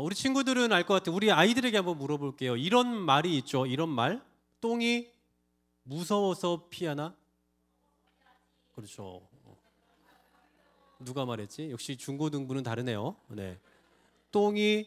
우리 친구들은 알 것 같아요. 우리 아이들에게 한번 물어볼게요. 이런 말이 있죠. 이런 말. 똥이 무서워서 피하나? 그렇죠. 누가 말했지? 역시 중고등부는 다르네요. 네. 똥이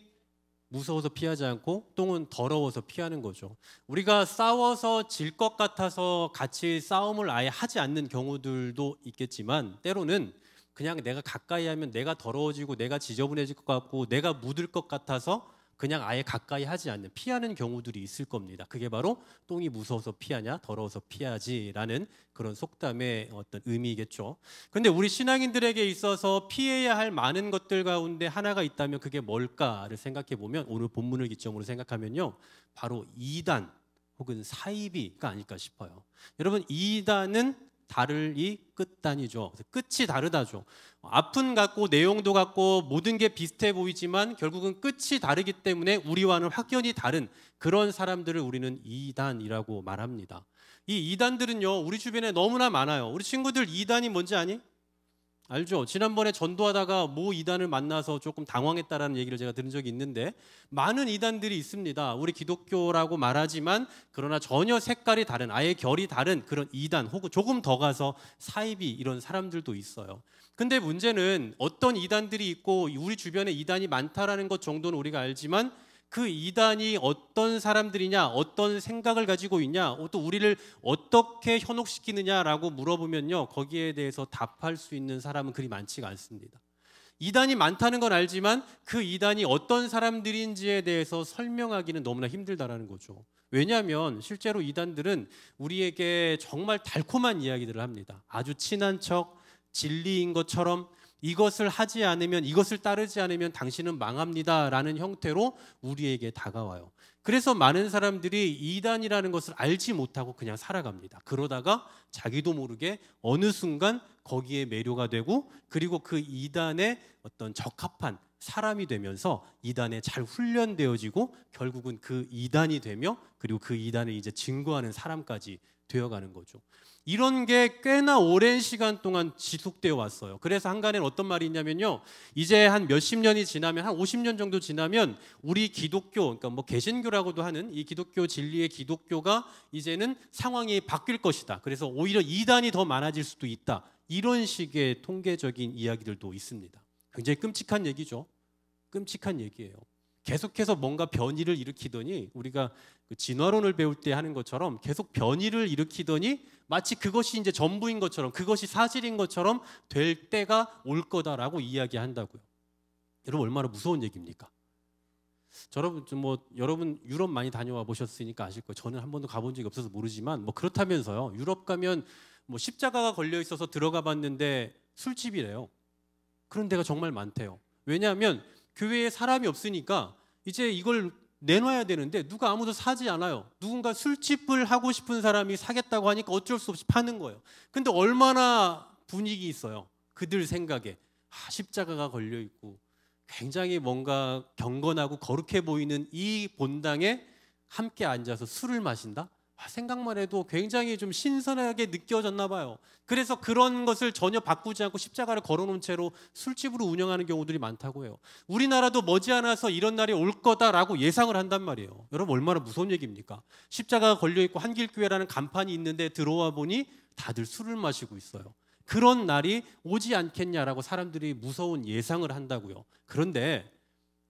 무서워서 피하지 않고 똥은 더러워서 피하는 거죠. 우리가 싸워서 질 것 같아서 같이 싸움을 아예 하지 않는 경우들도 있겠지만 때로는 그냥 내가 가까이 하면 내가 더러워지고 내가 지저분해질 것 같고 내가 묻을 것 같아서 그냥 아예 가까이 하지 않는 피하는 경우들이 있을 겁니다. 그게 바로 똥이 무서워서 피하냐 더러워서 피하지라는 그런 속담의 어떤 의미겠죠. 근데 우리 신앙인들에게 있어서 피해야 할 많은 것들 가운데 하나가 있다면 그게 뭘까를 생각해 보면 오늘 본문을 기점으로 생각하면요. 바로 이단 혹은 사이비가 아닐까 싶어요. 여러분 이단은 다르이 끝단이죠. 끝이 다르다죠. 앞은 같고 내용도 같고 모든 게 비슷해 보이지만 결국은 끝이 다르기 때문에 우리와는 확연히 다른 그런 사람들을 우리는 이단이라고 말합니다. 이 이단들은요 우리 주변에 너무나 많아요. 우리 친구들 이단이 뭔지 아니? 알죠? 지난번에 전도하다가 모 이단을 만나서 조금 당황했다라는 얘기를 제가 들은 적이 있는데 많은 이단들이 있습니다. 우리 기독교라고 말하지만 그러나 전혀 색깔이 다른 아예 결이 다른 그런 이단 혹은 조금 더 가서 사이비 이런 사람들도 있어요. 근데 문제는 어떤 이단들이 있고 우리 주변에 이단이 많다라는 것 정도는 우리가 알지만 그 이단이 어떤 사람들이냐, 어떤 생각을 가지고 있냐, 또 우리를 어떻게 현혹시키느냐라고 물어보면요, 거기에 대해서 답할 수 있는 사람은 그리 많지가 않습니다. 이단이 많다는 건 알지만 그 이단이 어떤 사람들인지에 대해서 설명하기는 너무나 힘들다라는 거죠. 왜냐하면 실제로 이단들은 우리에게 정말 달콤한 이야기들을 합니다. 아주 친한 척, 진리인 것처럼 이것을 하지 않으면 이것을 따르지 않으면 당신은 망합니다라는 형태로 우리에게 다가와요. 그래서 많은 사람들이 이단이라는 것을 알지 못하고 그냥 살아갑니다. 그러다가 자기도 모르게 어느 순간 거기에 매료가 되고 그리고 그 이단의 어떤 적합한 사람이 되면서 이단에 잘 훈련되어지고 결국은 그 이단이 되며 그리고 그 이단을 이제 증거하는 사람까지 되어가는 거죠. 이런 게 꽤나 오랜 시간 동안 지속되어 왔어요. 그래서 한간에는 어떤 말이 있냐면요. 이제 한 몇십 년이 지나면 한 50년 정도 지나면 우리 기독교, 그러니까 뭐 개신교라고도 하는 이 기독교 진리의 기독교가 이제는 상황이 바뀔 것이다. 그래서 오히려 이단이 더 많아질 수도 있다. 이런 식의 통계적인 이야기들도 있습니다. 굉장히 끔찍한 얘기죠. 끔찍한 얘기예요. 계속해서 뭔가 변이를 일으키더니 우리가 그 진화론을 배울 때 하는 것처럼 계속 변이를 일으키더니 마치 그것이 이제 전부인 것처럼 그것이 사실인 것처럼 될 때가 올 거다라고 이야기한다고요. 여러분 얼마나 무서운 얘기입니까? 여러분 유럽 많이 다녀와 보셨으니까 아실 거예요. 저는 한 번도 가본 적이 없어서 모르지만 뭐 그렇다면서요. 유럽 가면 뭐 십자가가 걸려 있어서 들어가 봤는데 술집이래요. 그런 데가 정말 많대요. 왜냐하면 교회에 사람이 없으니까 이제 이걸 내놔야 되는데 누가 아무도 사지 않아요. 누군가 술집을 하고 싶은 사람이 사겠다고 하니까 어쩔 수 없이 파는 거예요. 근데 얼마나 분위기 있어요. 그들 생각에 십자가가 걸려 있고 굉장히 뭔가 경건하고 거룩해 보이는 이 본당에 함께 앉아서 술을 마신다? 생각만 해도 굉장히 좀 신선하게 느껴졌나 봐요. 그래서 그런 것을 전혀 바꾸지 않고 십자가를 걸어놓은 채로 술집으로 운영하는 경우들이 많다고 해요. 우리나라도 머지않아서 이런 날이 올 거다라고 예상을 한단 말이에요. 여러분 얼마나 무서운 얘기입니까? 십자가가 걸려있고 한길교회라는 간판이 있는데 들어와 보니 다들 술을 마시고 있어요. 그런 날이 오지 않겠냐라고 사람들이 무서운 예상을 한다고요. 그런데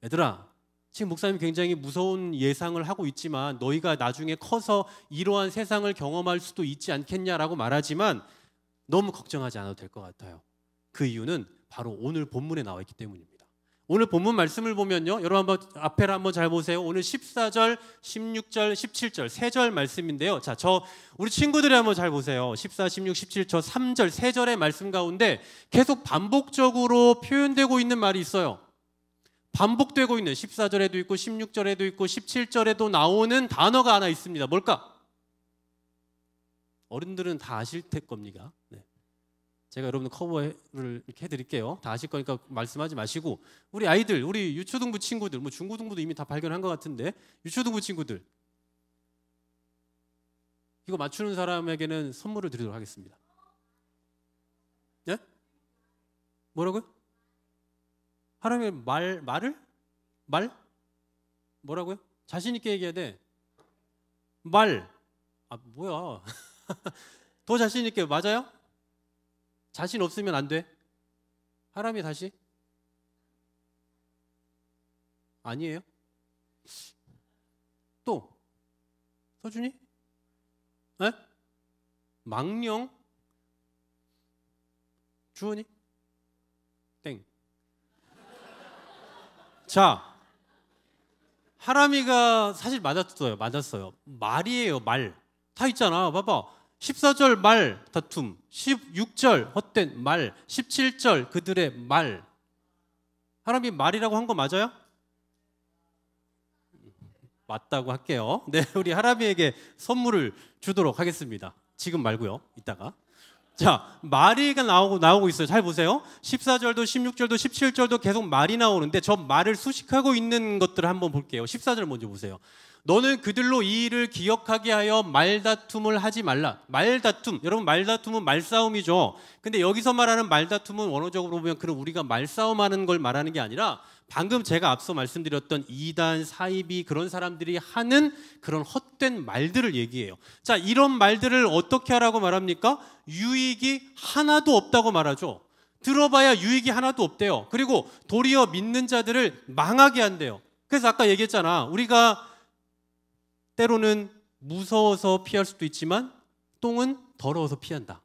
얘들아, 지금 목사님이 굉장히 무서운 예상을 하고 있지만 너희가 나중에 커서 이러한 세상을 경험할 수도 있지 않겠냐라고 말하지만 너무 걱정하지 않아도 될 것 같아요. 그 이유는 바로 오늘 본문에 나와 있기 때문입니다. 오늘 본문 말씀을 보면요. 여러분 한번 앞에를 한번 잘 보세요. 오늘 14절, 16절, 17절 세 절 말씀인데요. 자, 우리 친구들이 한번 잘 보세요. 14, 16, 17, 저 3절, 세 절의 말씀 가운데 계속 반복적으로 표현되고 있는 말이 있어요. 반복되고 있는 14절에도 있고 16절에도 있고 17절에도 나오는 단어가 하나 있습니다. 뭘까? 어른들은 다 아실 겁니다. 네. 제가 여러분 커버를 이렇게 해드릴게요. 다 아실 거니까 말씀하지 마시고 우리 아이들, 우리 유초등부 친구들, 뭐 중고등부도 이미 다 발견한 것 같은데 유초등부 친구들 이거 맞추는 사람에게는 선물을 드리도록 하겠습니다. 네? 뭐라고요? 하나님의 말을? 말? 뭐라고요? 자신 있게 얘기해야 돼. 말. 아 뭐야? 더 자신 있게. 맞아요? 자신 없으면 안 돼. 하람이 다시. 아니에요? 또 서준이? 에? 망령? 주원이? 땡. 자, 하람이가 사실 맞았어요. 말이에요, 말. 다 있잖아. 봐봐. 14절 말 다툼, 16절 헛된 말, 17절 그들의 말. 하람이 말이라고 한 거 맞아요? 맞다고 할게요. 네, 우리 하람이에게 선물을 주도록 하겠습니다. 지금 말고요. 이따가. 자, 말이가 나오고 있어요. 잘 보세요. 14절도 16절도 17절도 계속 말이 나오는데 저 말을 수식하고 있는 것들을 한번 볼게요. 14절 먼저 보세요. 너는 그들로 이 일을 기억하게 하여 말다툼을 하지 말라. 말다툼, 여러분 말다툼은 말싸움이죠. 근데 여기서 말하는 말다툼은 원어적으로 보면 그런 우리가 말싸움하는 걸 말하는 게 아니라 방금 제가 앞서 말씀드렸던 이단, 사이비 그런 사람들이 하는 그런 헛된 말들을 얘기해요. 자, 이런 말들을 어떻게 하라고 말합니까? 유익이 하나도 없다고 말하죠. 들어봐야 유익이 하나도 없대요. 그리고 도리어 믿는 자들을 망하게 한대요. 그래서 아까 얘기했잖아. 우리가 때로는 무서워서 피할 수도 있지만 똥은 더러워서 피한다.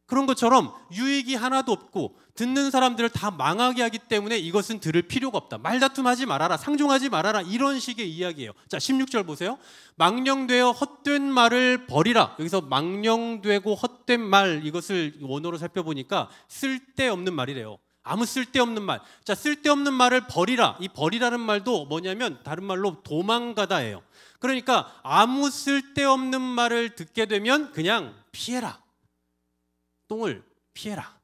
그런 것처럼 유익이 하나도 없고 듣는 사람들을 다 망하게 하기 때문에 이것은 들을 필요가 없다. 말다툼하지 말아라. 상종하지 말아라. 이런 식의 이야기예요. 자, 16절 보세요. 망령되어 헛된 말을 버리라. 여기서 망령되고 헛된 말, 이것을 원어로 살펴보니까 쓸데없는 말이래요. 아무 쓸데없는 말. 자, 쓸데없는 말을 버리라. 이 버리라는 말도 뭐냐면 다른 말로 도망가다예요. 그러니까 아무 쓸데없는 말을 듣게 되면 그냥 피해라. 똥을 피해라.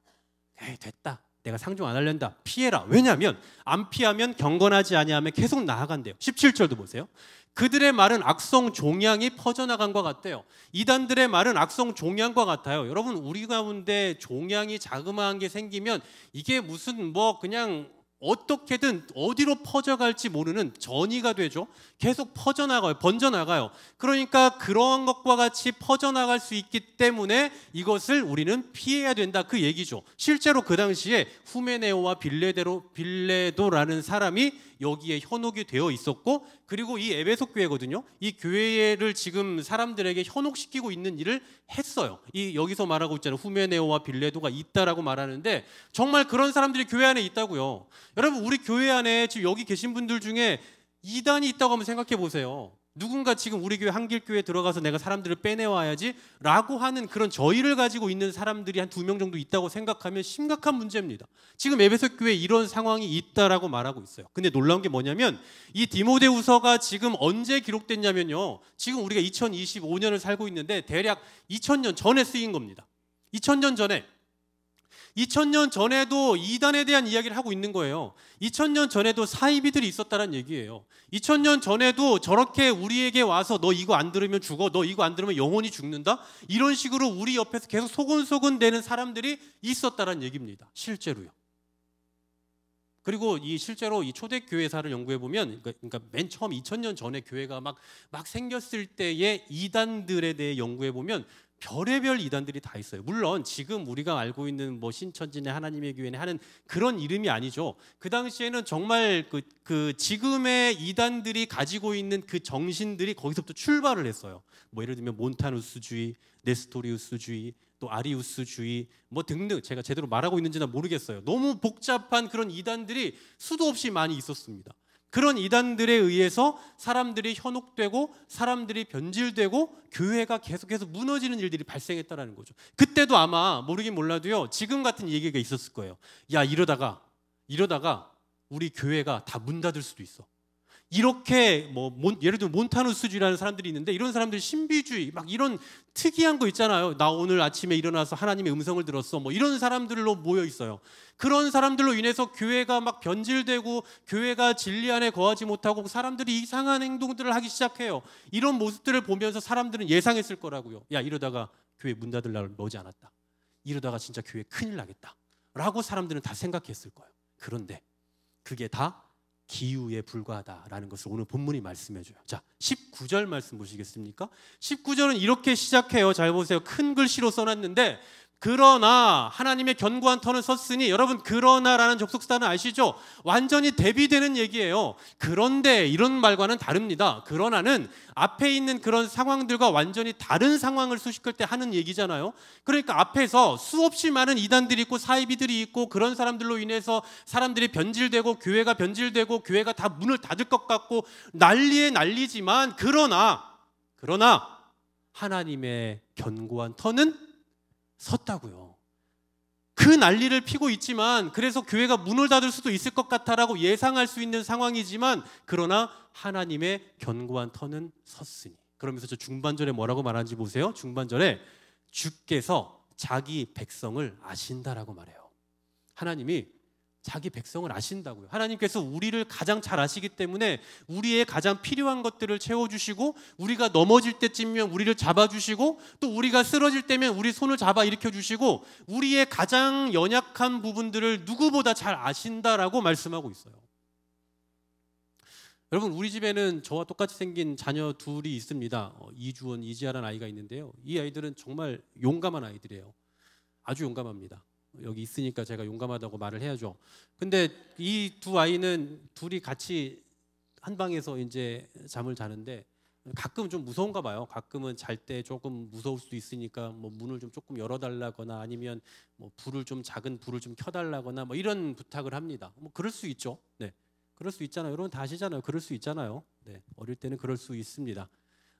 에이, 됐다. 내가 상종 안 하려다. 피해라. 왜냐하면 안 피하면 경건하지 아니하면 계속 나아간대요. 17절도 보세요. 그들의 말은 악성 종양이 퍼져나간 것 같대요. 이단들의 말은 악성 종양과 같아요. 여러분, 우리 가운데 종양이 자그마한 게 생기면 이게 무슨 뭐 그냥 어떻게든 어디로 퍼져갈지 모르는 전이가 되죠. 계속 퍼져나가요. 번져나가요. 그러니까 그러한 것과 같이 퍼져나갈 수 있기 때문에 이것을 우리는 피해야 된다. 그 얘기죠. 실제로 그 당시에 후메네오와 빌레도라는 사람이 여기에 현혹이 되어 있었고, 그리고 이 에베소 교회거든요. 이 교회를 지금 사람들에게 현혹시키고 있는 일을 했어요. 이 여기서 말하고 있잖아요. 후메네오와 빌레도가 있다라고 말하는데 정말 그런 사람들이 교회 안에 있다고요. 여러분, 우리 교회 안에 지금 여기 계신 분들 중에 이단이 있다고 한번 생각해 보세요. 누군가 지금 우리 교회 한길교회에 들어가서 내가 사람들을 빼내와야지 라고 하는 그런 저의를 가지고 있는 사람들이 한 2명 정도 있다고 생각하면 심각한 문제입니다. 지금 에베소 교회에 이런 상황이 있다라고 말하고 있어요. 근데 놀라운 게 뭐냐면 이 디모데후서가 지금 언제 기록됐냐면요. 지금 우리가 2025년을 살고 있는데 대략 2000년 전에 쓰인 겁니다. 2000년 전에. 2000년 전에도 이단에 대한 이야기를 하고 있는 거예요. 2000년 전에도 사이비들이 있었다는 얘기예요. 2000년 전에도 저렇게 우리에게 와서 너 이거 안 들으면 죽어, 너 이거 안 들으면 영혼이 죽는다, 이런 식으로 우리 옆에서 계속 소곤소곤 대는 사람들이 있었다는 얘기입니다. 실제로요. 그리고 이 실제로 이 초대교회사를 연구해 보면, 그러니까 맨 처음 2000년 전에 교회가 막 생겼을 때의 이단들에 대해 연구해 보면 별의별 이단들이 다 있어요. 물론 지금 우리가 알고 있는 뭐 신천지네 하나님의 교회네 하는 그런 이름이 아니죠. 그 당시에는 정말 그 지금의 이단들이 가지고 있는 그 정신들이 거기서부터 출발을 했어요. 뭐 예를 들면 몬타누스주의, 네스토리우스주의, 또 아리우스주의 뭐 등등, 제가 제대로 말하고 있는지는 모르겠어요. 너무 복잡한 그런 이단들이 수도 없이 많이 있었습니다. 그런 이단들에 의해서 사람들이 현혹되고 사람들이 변질되고 교회가 계속해서 무너지는 일들이 발생했다는 거죠. 그때도 아마 모르긴 몰라도요, 지금 같은 얘기가 있었을 거예요. 야, 이러다가 우리 교회가 다 문 닫을 수도 있어. 이렇게 예를 들면 몬타누스주의라는 사람들이 있는데, 이런 사람들 신비주의 막 이런 특이한 거 있잖아요. 나 오늘 아침에 일어나서 하나님의 음성을 들었어, 뭐 이런 사람들로 모여 있어요. 그런 사람들로 인해서 교회가 막 변질되고 교회가 진리 안에 거하지 못하고 사람들이 이상한 행동들을 하기 시작해요. 이런 모습들을 보면서 사람들은 예상했을 거라고요. 야, 이러다가 교회 문 닫을 날 머지 않았다, 이러다가 진짜 교회 큰일 나겠다 라고 사람들은 다 생각했을 거예요. 그런데 그게 다 기우에 불과하다라는 것을 오늘 본문이 말씀해줘요. 자, 19절 말씀 보시겠습니까? 19절은 이렇게 시작해요. 잘 보세요. 큰 글씨로 써놨는데, 그러나 하나님의 견고한 터는 섰으니, 여러분 그러나라는 접속사는 아시죠? 완전히 대비되는 얘기예요. 그런데 이런 말과는 다릅니다. 그러나는 앞에 있는 그런 상황들과 완전히 다른 상황을 수식할 때 하는 얘기잖아요. 그러니까 앞에서 수없이 많은 이단들이 있고 사이비들이 있고, 그런 사람들로 인해서 사람들이 변질되고 교회가 변질되고 교회가 다 문을 닫을 것 같고 난리에 난리지만, 그러나 하나님의 견고한 터는 섰다고요. 그 난리를 피고 있지만, 그래서 교회가 문을 닫을 수도 있을 것 같아라고 예상할 수 있는 상황이지만, 그러나 하나님의 견고한 터는 섰으니. 그러면서 저 중반절에 뭐라고 말하는지 보세요. 중반절에 주께서 자기 백성을 아신다라고 말해요. 하나님이 자기 백성을 아신다고요. 하나님께서 우리를 가장 잘 아시기 때문에 우리의 가장 필요한 것들을 채워주시고, 우리가 넘어질 때쯤이면 우리를 잡아주시고, 또 우리가 쓰러질 때면 우리 손을 잡아 일으켜주시고, 우리의 가장 연약한 부분들을 누구보다 잘 아신다라고 말씀하고 있어요. 여러분, 우리 집에는 저와 똑같이 생긴 자녀 둘이 있습니다. 이주원, 이지아라는 아이가 있는데요. 이 아이들은 정말 용감한 아이들이에요. 아주 용감합니다. 여기 있으니까 제가 용감하다고 말을 해야죠. 근데 이 두 아이는 둘이 같이 한 방에서 이제 잠을 자는데, 가끔 좀 무서운가 봐요. 가끔은 잘 때 조금 무서울 수도 있으니까 뭐 문을 좀 조금 열어달라거나, 아니면 뭐 불을 좀, 작은 불을 좀 켜달라거나 뭐 이런 부탁을 합니다. 뭐 그럴 수 있죠. 네, 그럴 수 있잖아요. 여러분 다 아시잖아요. 그럴 수 있잖아요. 네, 어릴 때는 그럴 수 있습니다.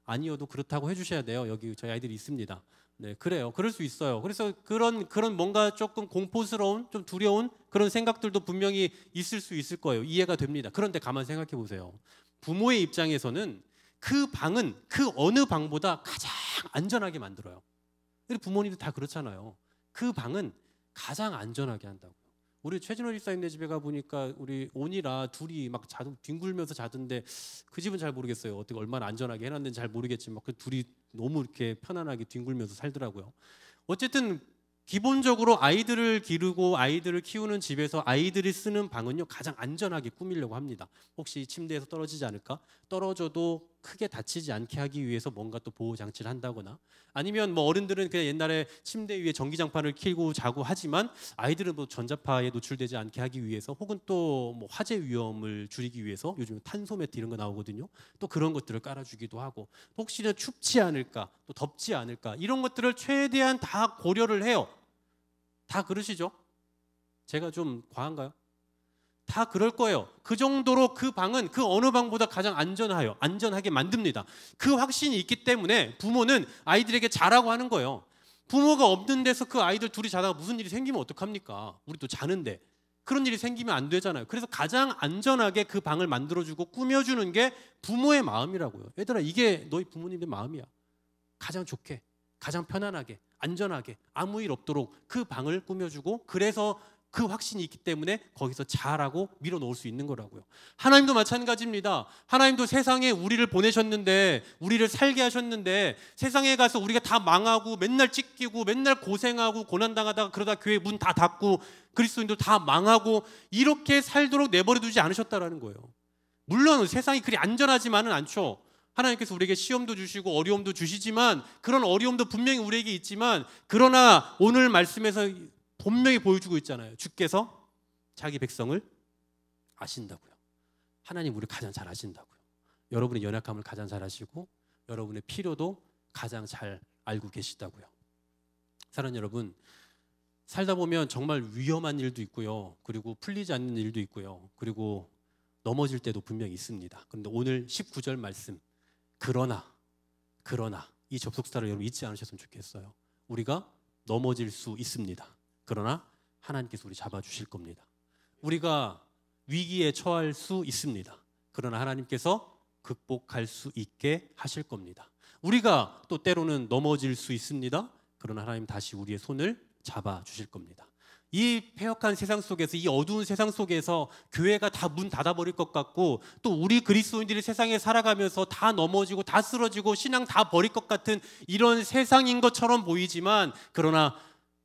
아니어도 그렇다고 해주셔야 돼요. 여기 저희 아이들이 있습니다. 네, 그래요. 그럴 수 있어요. 그래서 그런 뭔가 조금 공포스러운, 좀 두려운 그런 생각들도 분명히 있을 수 있을 거예요. 이해가 됩니다. 그런데 가만 생각해 보세요. 부모의 입장에서는 그 방은 그 어느 방보다 가장 안전하게 만들어요. 부모님도 다 그렇잖아요. 그 방은 가장 안전하게 한다고요. 우리 최진호 집사님네 집에 가 보니까 우리 온이라 둘이 막 뒹굴면서 자던데, 그 집은 잘 모르겠어요. 어떻게 얼마나 안전하게 해놨는지 잘 모르겠지만 그 둘이 너무 이렇게 편안하게 뒹굴면서 살더라고요. 어쨌든 기본적으로 아이들을 기르고 아이들을 키우는 집에서 아이들이 쓰는 방은요, 가장 안전하게 꾸미려고 합니다. 혹시 침대에서 떨어지지 않을까? 떨어져도 크게 다치지 않게 하기 위해서 뭔가 또 보호 장치를 한다거나, 아니면 뭐 어른들은 그냥 옛날에 침대 위에 전기장판을 켜고 자고 하지만, 아이들은 뭐 전자파에 노출되지 않게 하기 위해서, 혹은 또 뭐 화재 위험을 줄이기 위해서 요즘 탄소 매트 이런 거 나오거든요. 또 그런 것들을 깔아주기도 하고, 혹시나 춥지 않을까, 또 덥지 않을까, 이런 것들을 최대한 다 고려를 해요. 다 그러시죠? 제가 좀 과한가요? 다 그럴 거예요. 그 정도로 그 방은 그 어느 방보다 가장 안전하게 만듭니다. 그 확신이 있기 때문에 부모는 아이들에게 자라고 하는 거예요. 부모가 없는 데서 그 아이들 둘이 자다가 무슨 일이 생기면 어떡합니까? 우리도 자는데. 그런 일이 생기면 안 되잖아요. 그래서 가장 안전하게 그 방을 만들어주고 꾸며주는 게 부모의 마음이라고요. 얘들아, 이게 너희 부모님의 마음이야. 가장 좋게, 가장 편안하게, 안전하게, 아무 일 없도록 그 방을 꾸며주고, 그래서 그 확신이 있기 때문에 거기서 자라고 밀어넣을 수 있는 거라고요. 하나님도 마찬가지입니다. 하나님도 세상에 우리를 보내셨는데, 우리를 살게 하셨는데, 세상에 가서 우리가 다 망하고 맨날 찢기고 맨날 고생하고 고난당하다가 그러다 교회 문 다 닫고 그리스도인들 다 망하고 이렇게 살도록 내버려 두지 않으셨다라는 거예요. 물론 세상이 그리 안전하지만은 않죠. 하나님께서 우리에게 시험도 주시고 어려움도 주시지만, 그런 어려움도 분명히 우리에게 있지만, 그러나 오늘 말씀에서 분명히 보여주고 있잖아요. 주께서 자기 백성을 아신다고요. 하나님 우리를 가장 잘 아신다고요. 여러분의 연약함을 가장 잘 아시고 여러분의 필요도 가장 잘 알고 계시다고요. 사랑하는 여러분, 살다 보면 정말 위험한 일도 있고요. 그리고 풀리지 않는 일도 있고요. 그리고 넘어질 때도 분명히 있습니다. 그런데 오늘 19절 말씀, 그러나 이 접속사를 여러분 잊지 않으셨으면 좋겠어요. 우리가 넘어질 수 있습니다. 그러나 하나님께서 우리 잡아주실 겁니다. 우리가 위기에 처할 수 있습니다. 그러나 하나님께서 극복할 수 있게 하실 겁니다. 우리가 또 때로는 넘어질 수 있습니다. 그러나 하나님 다시 우리의 손을 잡아주실 겁니다. 이 폐역한 세상 속에서, 이 어두운 세상 속에서 교회가 다 문 닫아버릴 것 같고, 또 우리 그리스도인들이 세상에 살아가면서 다 넘어지고 다 쓰러지고 신앙 다 버릴 것 같은 이런 세상인 것처럼 보이지만, 그러나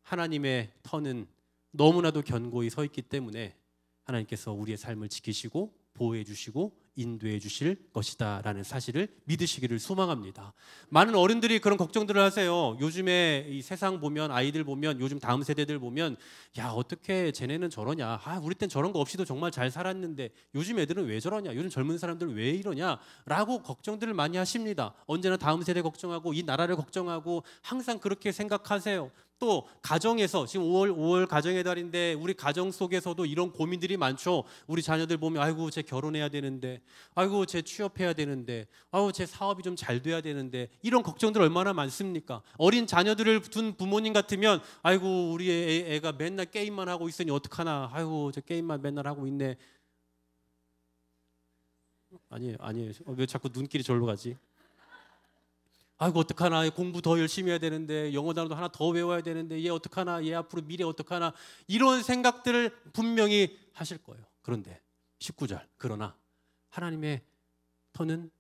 하나님의 터는 너무나도 견고히 서 있기 때문에 하나님께서 우리의 삶을 지키시고 보호해 주시고 인도해 주실 것이다 라는 사실을 믿으시기를 소망합니다. 많은 어른들이 그런 걱정들을 하세요. 요즘에 이 세상 보면, 아이들 보면, 요즘 다음 세대들 보면, 야 어떻게 쟤네는 저러냐, 우리 땐 저런 거 없이도 정말 잘 살았는데 요즘 애들은 왜 저러냐, 요즘 젊은 사람들은 왜 이러냐 라고 걱정들을 많이 하십니다. 언제나 다음 세대 걱정하고 이 나라를 걱정하고 항상 그렇게 생각하세요. 또 가정에서 지금 5월 가정의 달인데 우리 가정 속에서도 이런 고민들이 많죠. 우리 자녀들 보면 아이고 쟤 결혼해야 되는데, 아이고 쟤 취업해야 되는데, 아이고 쟤 사업이 좀 잘 돼야 되는데, 이런 걱정들 얼마나 많습니까? 어린 자녀들을 둔 부모님 같으면 아이고 우리 애가 맨날 게임만 하고 있으니 어떡하나, 아이고 저 게임만 맨날 하고 있네. 아니에요. 왜 자꾸 눈길이 절로 가지? 아이고 어떡하나, 공부 더 열심히 해야 되는데, 영어 단어도 하나 더 외워야 되는데, 얘 어떡하나, 얘 앞으로 미래 어떡하나, 이런 생각들을 분명히 하실 거예요. 그런데 19절, 그러나 하나님의 터는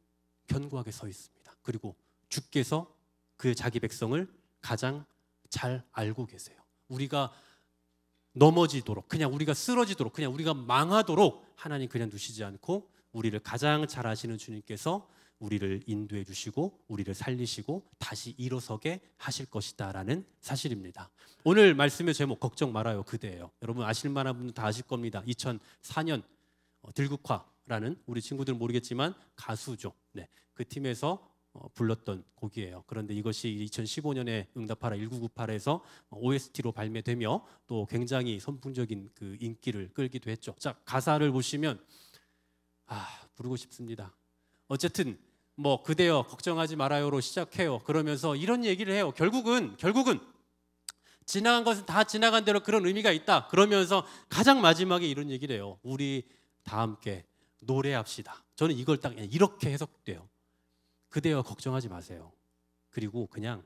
견고하게 서 있습니다. 그리고 주께서 그 자기 백성을 가장 잘 알고 계세요. 우리가 넘어지도록, 그냥 우리가 쓰러지도록, 그냥 우리가 망하도록 하나님 그냥 두시지 않고 우리를 가장 잘 아시는 주님께서 우리를 인도해 주시고 우리를 살리시고 다시 일어서게 하실 것이다 라는 사실입니다. 오늘 말씀의 제목 걱정 말아요 그대예요. 여러분 아실 만한 분은 다 아실 겁니다. 2004년 들국화라는, 우리 친구들은 모르겠지만 가수죠. 네, 그 팀에서 불렀던 곡이에요. 그런데 이것이 2015년에 응답하라 1998에서 OST로 발매되며 또 굉장히 선풍적인 그 인기를 끌기도 했죠. 자, 가사를 보시면 부르고 싶습니다. 어쨌든 뭐 그대여 걱정하지 말아요로 시작해요. 그러면서 이런 얘기를 해요. 결국은 지나간 것은 다 지나간 대로 그런 의미가 있다. 그러면서 가장 마지막에 이런 얘기를 해요. 우리 다 함께 노래합시다. 저는 이걸 딱 이렇게 해석돼요. 그대여 걱정하지 마세요. 그리고 그냥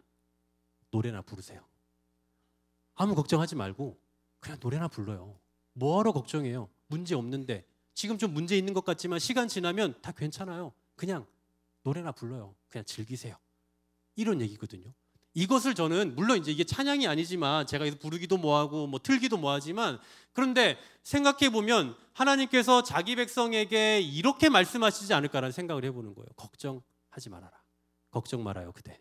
노래나 부르세요. 아무 걱정하지 말고 그냥 노래나 불러요. 뭐하러 걱정해요? 문제 없는데. 지금 좀 문제 있는 것 같지만 시간 지나면 다 괜찮아요. 그냥 노래나 불러요. 그냥 즐기세요. 이런 얘기거든요. 이것을 저는 물론 이제 이게 찬양이 아니지만 제가 부르기도 뭐하고 뭐 틀기도 뭐하지만, 그런데 생각해 보면 하나님께서 자기 백성에게 이렇게 말씀하시지 않을까라는 생각을 해보는 거예요. 걱정하지 말아라. 걱정 말아요 그대.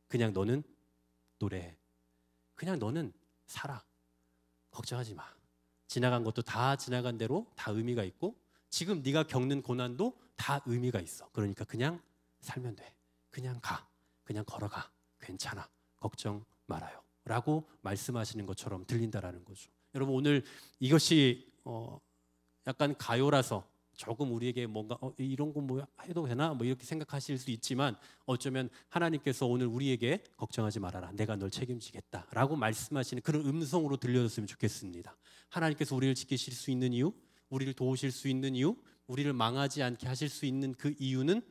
그냥 너는 노래해. 그냥 너는 살아. 걱정하지 마. 지나간 것도 다 지나간 대로 다 의미가 있고 지금 네가 겪는 고난도 다 의미가 있어. 그러니까 그냥 살면 돼. 그냥 가. 그냥 걸어가. 괜찮아. 걱정 말아요. 라고 말씀하시는 것처럼 들린다라는 거죠. 여러분 오늘 이것이 약간 가요라서 조금 우리에게 뭔가 이런 거 뭐 해도 되나? 뭐 이렇게 생각하실 수 있지만 어쩌면 하나님께서 오늘 우리에게 걱정하지 말아라. 내가 널 책임지겠다. 라고 말씀하시는 그런 음성으로 들려줬으면 좋겠습니다. 하나님께서 우리를 지키실 수 있는 이유, 우리를 도우실 수 있는 이유, 우리를 망하지 않게 하실 수 있는 그 이유는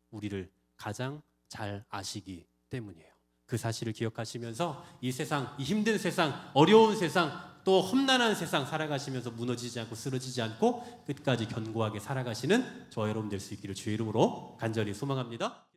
우리를 가장 잘 아시기 때문이에요. 그 사실을 기억하시면서 이 세상, 이 힘든 세상, 어려운 세상, 또 험난한 세상 살아가시면서 무너지지 않고 쓰러지지 않고 끝까지 견고하게 살아가시는 저와 여러분 될 수 있기를 주의 이름으로 간절히 소망합니다.